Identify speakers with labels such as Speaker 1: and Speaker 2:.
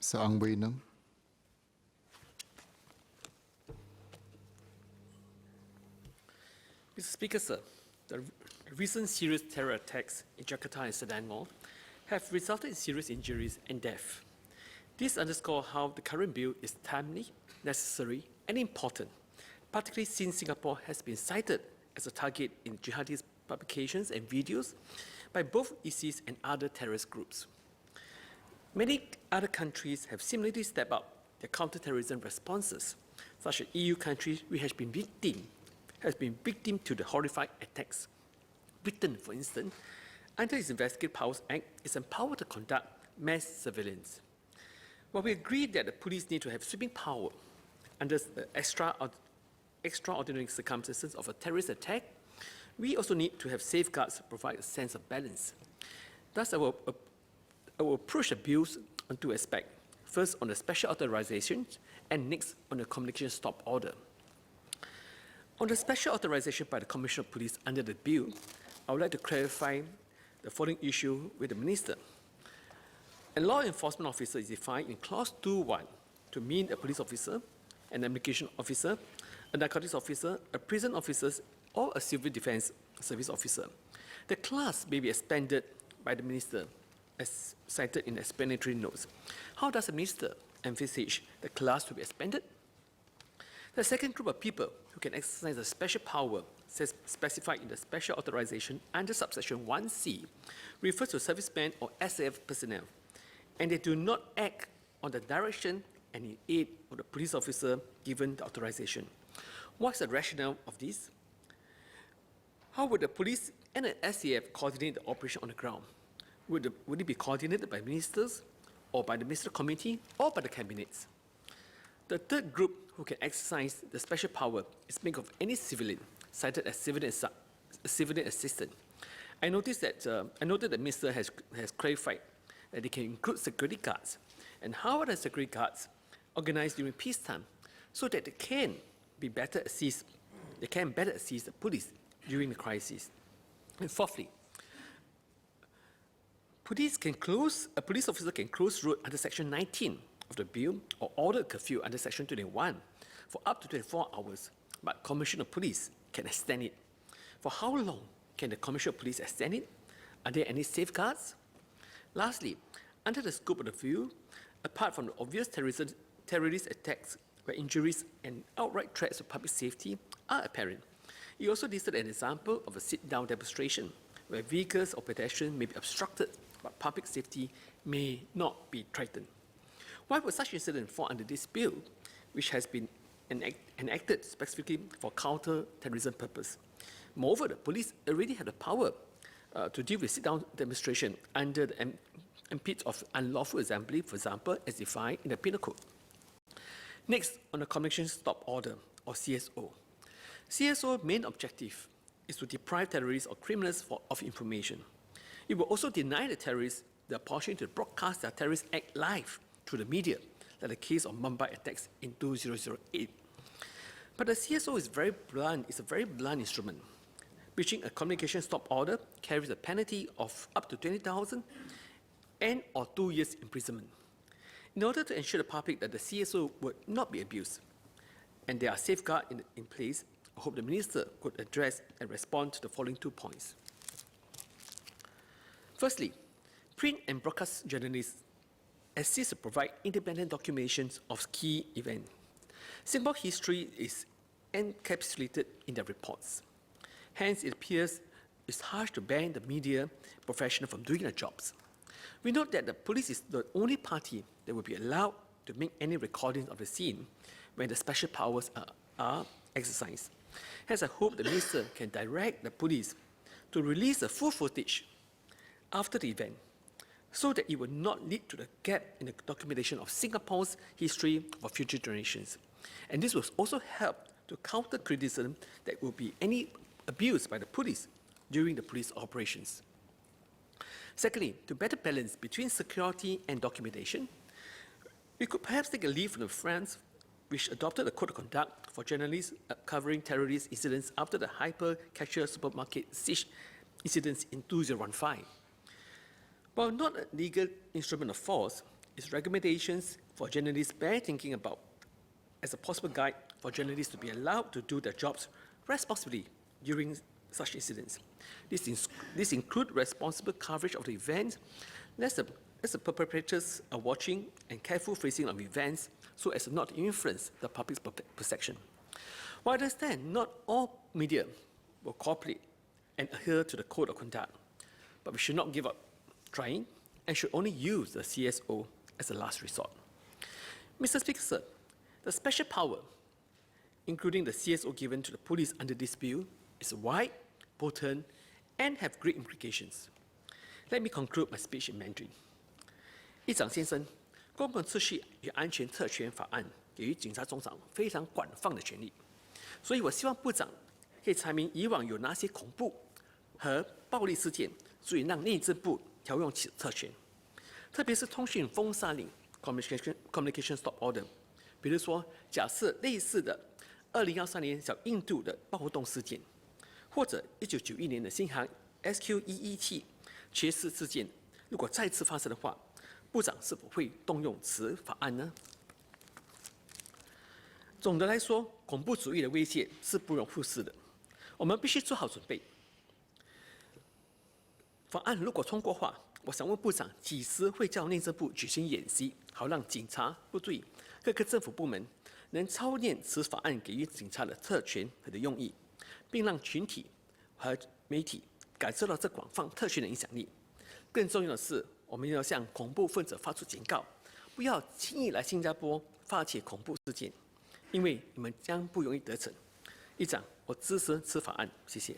Speaker 1: Sir Ang Wei Neng.
Speaker 2: Mr. Speaker, sir, the recent serious terror attacks in Jakarta and Selangor have resulted in serious injuries and death. This underscores how the current bill is timely, necessary, and important, particularly since Singapore has been cited as a target in jihadist publications and videos by both ISIS and other terrorist groups. Many other countries have similarly stepped up their counter-terrorism responses, such as EU countries which has been victim to the horrific attacks. Britain, for instance, under its Investigative Powers Act, is empowered to conduct mass surveillance. While we agree that the police need to have sweeping power under the extraordinary circumstances of a terrorist attack, we also need to have safeguards to provide a sense of balance. Thus, I will approach the bills on two aspects. First, on the special authorization, and next, on the communication stop order. On the special authorization by the Commissioner of Police under the bill, I would like to clarify the following issue with the Minister. A law enforcement officer is defined in Clause 2.1 to mean a police officer, an immigration officer, a narcotics officer, a prison officer, or a civil defense service officer. The class may be expanded by the Minister as cited in explanatory notes. How does the Minister envisage the class to be expanded? The second group of people who can exercise a special power specified in the special authorization under subsection 1C refers to servicemen or SAF personnel, and they do not act on the direction and in aid of the police officer given the authorization. What's the rationale of this? How would the police and the SAF coordinate the operation on the ground? Would it be coordinated by ministers, or by the minister committee, or by the cabinets? The third group who can exercise the special power is made of any civilian, cited as civilian assistant. I noted that the minister has clarified that they can include security guards. And how are the security guards organized during peacetime so that they can better assist the police during the crisis? And fourthly, a police officer can close road under Section 19 of the bill or order a curfew under Section 21 for up to 24 hours, but Commissioner of Police can extend it. For how long can the Commissioner of Police extend it? Are there any safeguards? Lastly, under the scope of the bill, apart from the obvious terrorist attacks where injuries and outright threats to public safety are apparent, it also listed an example of a sit-down demonstration where vehicles or pedestrians may be obstructed but public safety may not be threatened. Why would such incident fall under this bill, which has been enacted specifically for counter-terrorism purpose? Moreover, the police already have the power to deal with sit-down demonstration under the impede of unlawful assembly, for example, as defined in the Penal Code. Next, on the Communication Stop Order, or CSO. CSO's main objective is to deprive terrorists or criminals of information. It will also deny the terrorists the opportunity to broadcast their terrorist act live through the media, like the case of Mumbai attacks in 2008. But the CSO is very blunt. It's a very blunt instrument. Breaching a communication stop order carries a penalty of up to 20,000 and or 2 years imprisonment. In order to ensure the public that the CSO would not be abused, and there are safeguards in place, I hope the Minister could address and respond to the following 2 points. Firstly, print and broadcast journalists assist to provide independent documentations of key events. Singapore history is encapsulated in their reports. Hence, it appears it's harsh to ban the media professional from doing their jobs. We note that the police is the only party that will be allowed to make any recordings of the scene when the special powers are exercised. Hence, I hope the Minister can direct the police to release the full footage after the event, so that it will not lead to the gap in the documentation of Singapore's history for future generations. And this will also help to counter criticism that will be any abuse by the police during the police operations. Secondly, to better balance between security and documentation, we could perhaps take a leaf from France, which adopted a code of conduct for journalists covering terrorist incidents after the hyper-casual supermarket siege incidents in 2015. While not a legal instrument of force, its recommendations for journalists bear thinking about as a possible guide for journalists to be allowed to do their jobs responsibly during such incidents. This includes responsible coverage of the event, as the perpetrators are watching, and careful phrasing of events so as not to influence the public's perception. While I understand not all media will cooperate and adhere to the code of conduct, but we should not give up trying and should only use the CSO as a last resort. Mr. Speaker, sir, the special power, including the CSO given to the police under this bill, is wide, potent, and have great implications. Let me conclude my speech in Mandarin. 议长先生，公共秩序与安全特权法案给予警察总长非常广泛的权利，所以我希望部长可以阐明以往有哪些恐怖和暴力事件足以让内政部调用其特权，特别是通讯封杀令 （Communication Stop Order）。比如说，假设类似的2013年小印度的暴动事件，或者1991年的新航 SQ117缺失事件，如果再次发生的话，部长是否会动用此法案呢？总的来说，恐怖主义的威胁是不容忽视的，我们必须做好准备。法案如果通过话，我想问部长，几时会叫内政部举行演习，好让警察、部队、各个政府部门能操练此法案给予警察的特权和的用意，并让群体和媒体感受到这广泛特权的影响力。更重要的是，我们要向恐怖分子发出警告，不要轻易来新加坡发起恐怖事件，因为你们将不容易得逞。议长，我支持此法案，谢谢。